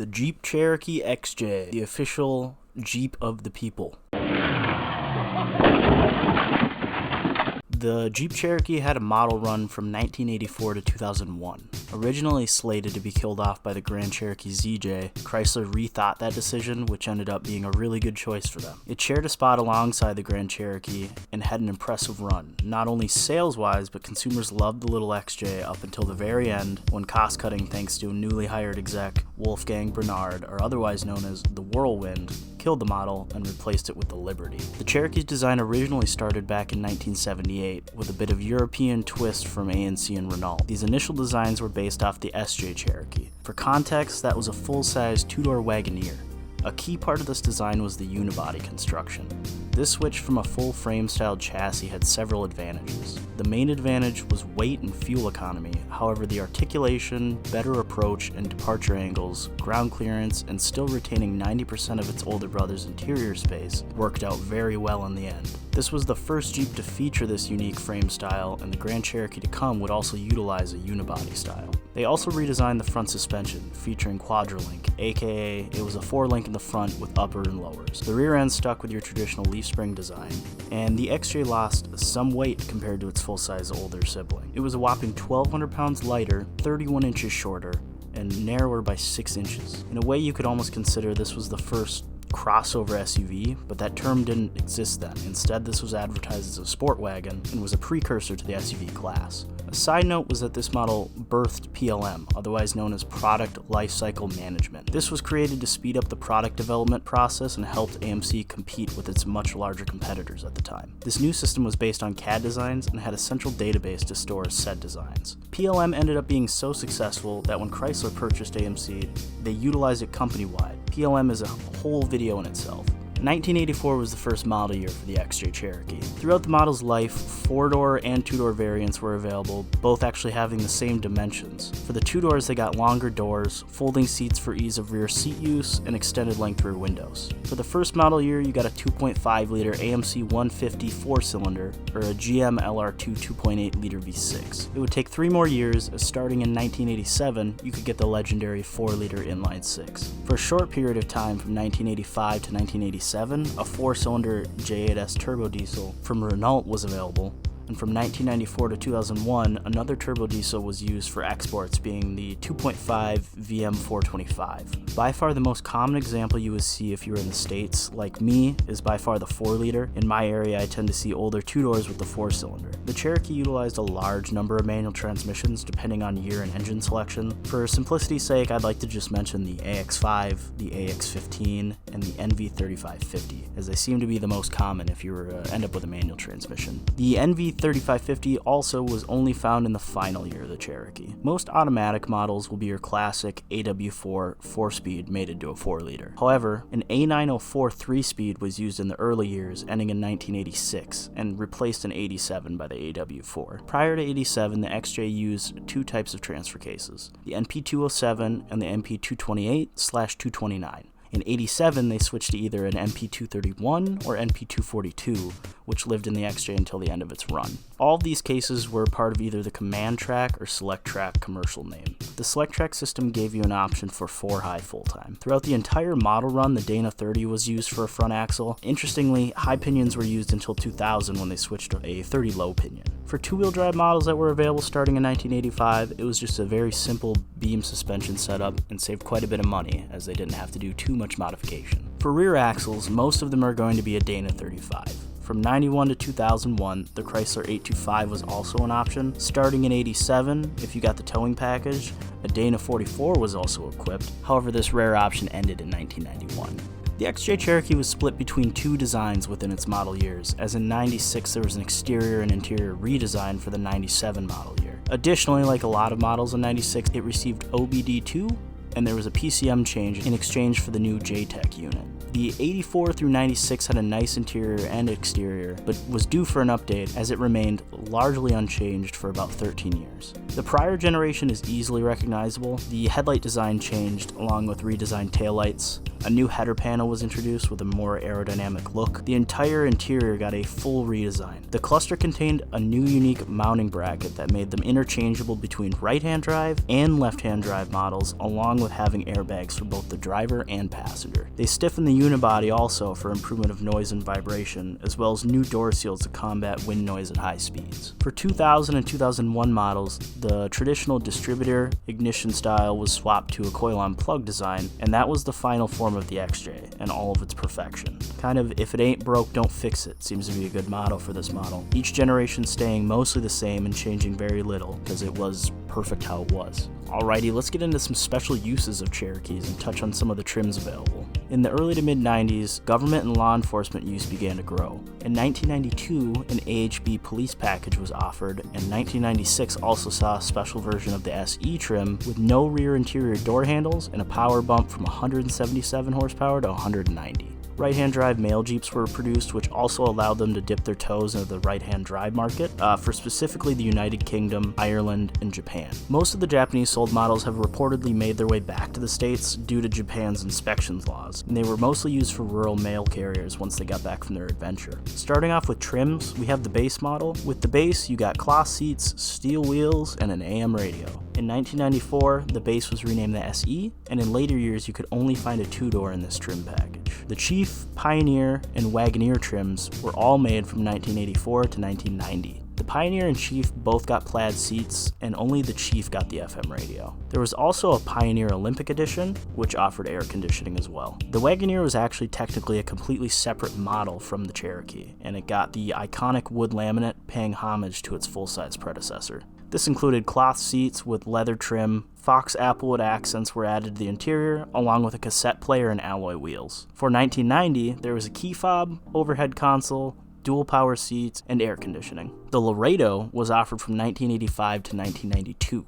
The Jeep Cherokee XJ, the official Jeep of the people. The Jeep Cherokee had a model run from 1984 to 2001. Originally slated to be killed off by the Grand Cherokee ZJ, Chrysler rethought that decision, which ended up being a really good choice for them. It shared a spot alongside the Grand Cherokee and had an impressive run, not only sales-wise, but consumers loved the little XJ up until the very end, when cost-cutting thanks to a newly hired exec, Wolfgang Bernard, or otherwise known as the Whirlwind, killed the model and replaced it with the Liberty. The Cherokee's design originally started back in 1978 with a bit of European twist from ANC and Renault. These initial designs were based off the XJ Cherokee. For context, that was a full-size two-door Wagoneer. A key part of this design was the unibody construction. This switch from a full-frame style chassis had several advantages. The main advantage was weight and fuel economy, however the articulation, better approach and departure angles, ground clearance, and still retaining 90% of its older brother's interior space worked out very well in the end. This was the first Jeep to feature this unique frame style, and the Grand Cherokee to come would also utilize a unibody style. They also redesigned the front suspension, featuring Quadrolink, aka it was a 4-link in the front with upper and lowers. The rear end stuck with your traditional leaf spring design, and the XJ lost some weight compared to its full-size older sibling. It was a whopping 1,200 pounds lighter, 31 inches shorter, and narrower by 6 inches. In a way, you could almost consider this was the first crossover SUV, but that term didn't exist then. Instead, this was advertised as a sport wagon and was a precursor to the SUV class. A side note was that this model birthed PLM, otherwise known as Product Lifecycle Management. This was created to speed up the product development process and helped AMC compete with its much larger competitors at the time. This new system was based on CAD designs and had a central database to store said designs. PLM ended up being so successful that when Chrysler purchased AMC, they utilized it company-wide. PLM is a whole video in itself. 1984 was the first model year for the XJ Cherokee. Throughout the model's life, 4-door and 2-door variants were available, both actually having the same dimensions. For the 2-doors, they got longer doors, folding seats for ease of rear seat use, and extended length rear windows. For the first model year, you got a 2.5-liter AMC 150 4-cylinder, or a GM LR2 2.8-liter V6. It would take 3 more years, as starting in 1987, you could get the legendary 4-liter inline-6. For a short period of time, from 1985 to 1987, a 4-cylinder J8S turbo diesel from Renault was available, and from 1994 to 2001, another turbo diesel was used for exports, being the 2.5 VM425. By far the most common example you would see if you were in the States, like me, is by far the 4-liter. In my area, I tend to see older 2-doors with the 4-cylinder. The Cherokee utilized a large number of manual transmissions depending on year and engine selection. For simplicity's sake, I'd like to just mention the AX5, the AX15, and the NV3550, as they seem to be the most common if you were to end up with a manual transmission. The NV3550 also was only found in the final year of the Cherokee. Most automatic models will be your classic AW4 4-speed made into a 4-liter. However, an A904 3-speed was used in the early years, ending in 1986, and replaced an 87 by the AW4. Prior to 87, the XJ used 2 types of transfer cases, the NP207 and the NP228/229. In 87, they switched to either an NP231 or NP242, which lived in the XJ until the end of its run. All of these cases were part of either the Command Track or Select Track commercial name. The Select Track system gave you an option for 4-high full-time. Throughout the entire model run, the Dana 30 was used for a front axle. Interestingly, high pinions were used until 2000 when they switched to a 30-low pinion. For 2-wheel drive models that were available starting in 1985, it was just a very simple beam suspension setup and saved quite a bit of money, as they didn't have to do too much modification. For rear axles, most of them are going to be a Dana 35. From 91 to 2001, the Chrysler 825 was also an option. Starting in 87, if you got the towing package, a Dana 44 was also equipped. However, this rare option ended in 1991. The XJ Cherokee was split between 2 designs within its model years, as in 96 there was an exterior and interior redesign for the 97 model year. Additionally, like a lot of models in 96, it received OBD2, and there was a PCM change in exchange for the new JTEC unit. The 84 through 96 had a nice interior and exterior, but was due for an update as it remained largely unchanged for about 13 years. The prior generation is easily recognizable. The headlight design changed along with redesigned taillights. A new header panel was introduced with a more aerodynamic look. The entire interior got a full redesign. The cluster contained a new unique mounting bracket that made them interchangeable between right-hand drive and left-hand drive models, along with having airbags for both the driver and passenger. They stiffened the unibody also for improvement of noise and vibration, as well as new door seals to combat wind noise at high speeds. For 2000 and 2001 models, the traditional distributor ignition style was swapped to a coil-on plug design, and that was the final form of the XJ and all of its perfection. Kind of, if it ain't broke, don't fix it, seems to be a good motto for this model. Each generation staying mostly the same and changing very little, because it was perfect how it was. Alrighty, let's get into some special uses of Cherokees and touch on some of the trims available. In the early to mid 90s, government and law enforcement use began to grow. In 1992, an AHB police package was offered, and 1996 also saw a special version of the SE trim with no rear interior door handles and a power bump from 177 horsepower to 190. Right-hand drive male Jeeps were produced, which also allowed them to dip their toes into the right-hand drive market for specifically the United Kingdom, Ireland, and Japan. Most of the Japanese sold models have reportedly made their way back to the States due to Japan's inspections laws, and they were mostly used for rural mail carriers once they got back from their adventure. Starting off with trims, we have the base model. With the base, you got cloth seats, steel wheels, and an AM radio. In 1994, the base was renamed the SE, and in later years you could only find a two-door in this trim package. The Chief, Pioneer, and Wagoneer trims were all made from 1984 to 1990. The Pioneer and Chief both got plaid seats, and only the Chief got the FM radio. There was also a Pioneer Olympic Edition, which offered air conditioning as well. The Wagoneer was actually technically a completely separate model from the Cherokee, and it got the iconic wood laminate, paying homage to its full-size predecessor. This included cloth seats with leather trim, Fox Applewood accents were added to the interior, along with a cassette player and alloy wheels. For 1990, there was a key fob, overhead console, dual power seats, and air conditioning. The Laredo was offered from 1985 to 1992.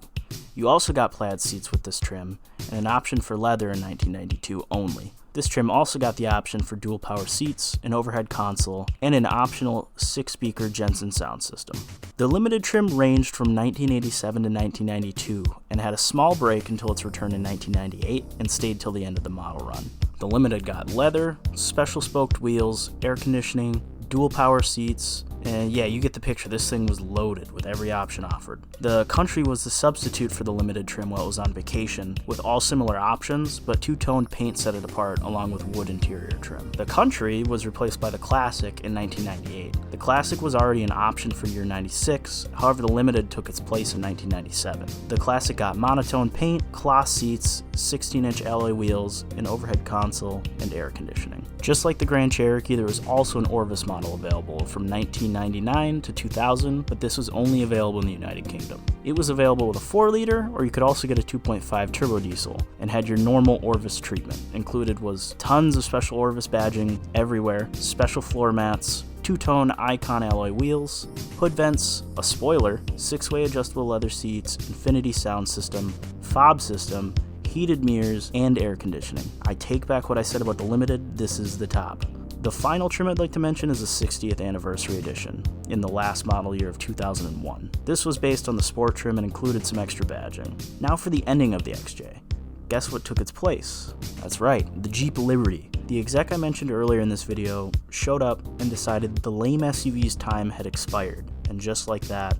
You also got plaid seats with this trim, and an option for leather in 1992 only. This trim also got the option for dual power seats, an overhead console, and an optional 6-speaker Jensen sound system. The limited trim ranged from 1987 to 1992 and had a small break until its return in 1998 and stayed till the end of the model run. The limited got leather, special spoked wheels, air conditioning, dual power seats, and yeah, you get the picture. This thing was loaded with every option offered. The Country was the substitute for the limited trim while it was on vacation, with all similar options, but two-toned paint set it apart along with wood interior trim. The Country was replaced by the Classic in 1998. The Classic was already an option for year 96, however the limited took its place in 1997. The Classic got monotone paint, cloth seats, 16-inch alloy wheels, an overhead console, and air conditioning. Just like the Grand Cherokee, there was also an Orvis model available from 1999 to 2000, but this was only available in the United Kingdom. It was available with a 4-liter, or you could also get a 2.5 turbo diesel, and had your normal Orvis treatment. Included was tons of special Orvis badging everywhere, special floor mats, two-tone Icon alloy wheels, hood vents, a spoiler, 6-way adjustable leather seats, infinity sound system, fob system, heated mirrors, and air conditioning. I take back what I said about the limited, this is the top. The final trim I'd like to mention is the 60th anniversary edition, in the last model year of 2001. This was based on the sport trim and included some extra badging. Now for the ending of the XJ. Guess what took its place? That's right, the Jeep Liberty. The exec I mentioned earlier in this video showed up and decided the lame SUV's time had expired, and just like that,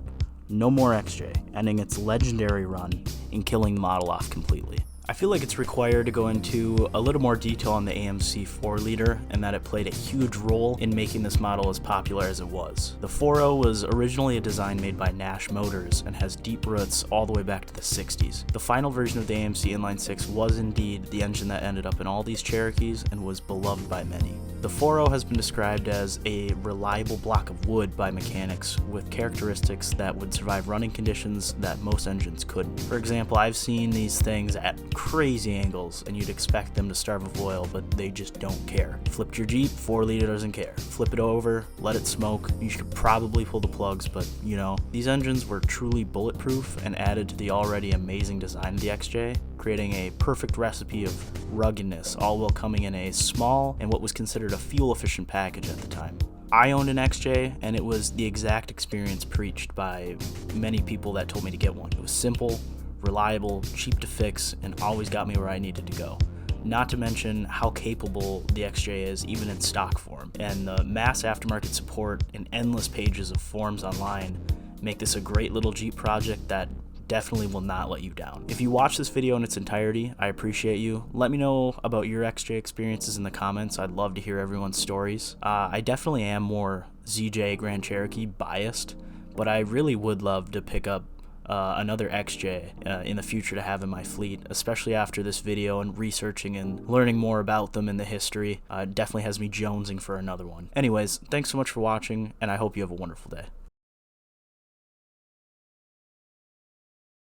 no more XJ, ending its legendary run and killing the model off completely. I feel like it's required to go into a little more detail on the AMC 4-liter and that it played a huge role in making this model as popular as it was. The 4.0 was originally a design made by Nash Motors and has deep roots all the way back to the 60s. The final version of the AMC Inline 6 was indeed the engine that ended up in all these Cherokees and was beloved by many. The 4.0 has been described as a reliable block of wood by mechanics with characteristics that would survive running conditions that most engines couldn't. For example, I've seen these things at crazy angles and you'd expect them to starve of oil, but they just don't care. Flipped your Jeep, 4-liter doesn't care. Flip it over, let it smoke, you should probably pull the plugs, but you know, these engines were truly bulletproof and added to the already amazing design of the XJ, creating a perfect recipe of ruggedness, all while coming in a small and what was considered a fuel-efficient package at the time. I owned an XJ, and it was the exact experience preached by many people that told me to get one. It was simple, reliable, cheap to fix, and always got me where I needed to go. not to mention how capable the XJ is even in stock form. And the mass aftermarket support and endless pages of forums online make this a great little Jeep project that definitely will not let you down. If you watch this video in its entirety, I appreciate you. Let me know about your XJ experiences in the comments. I'd love to hear everyone's stories. I definitely am more ZJ Grand Cherokee biased, but I really would love to pick up another XJ in the future to have in my fleet, especially after this video and researching and learning more about them and the history. Definitely has me jonesing for another one. Anyways, thanks so much for watching, and I hope you have a wonderful day.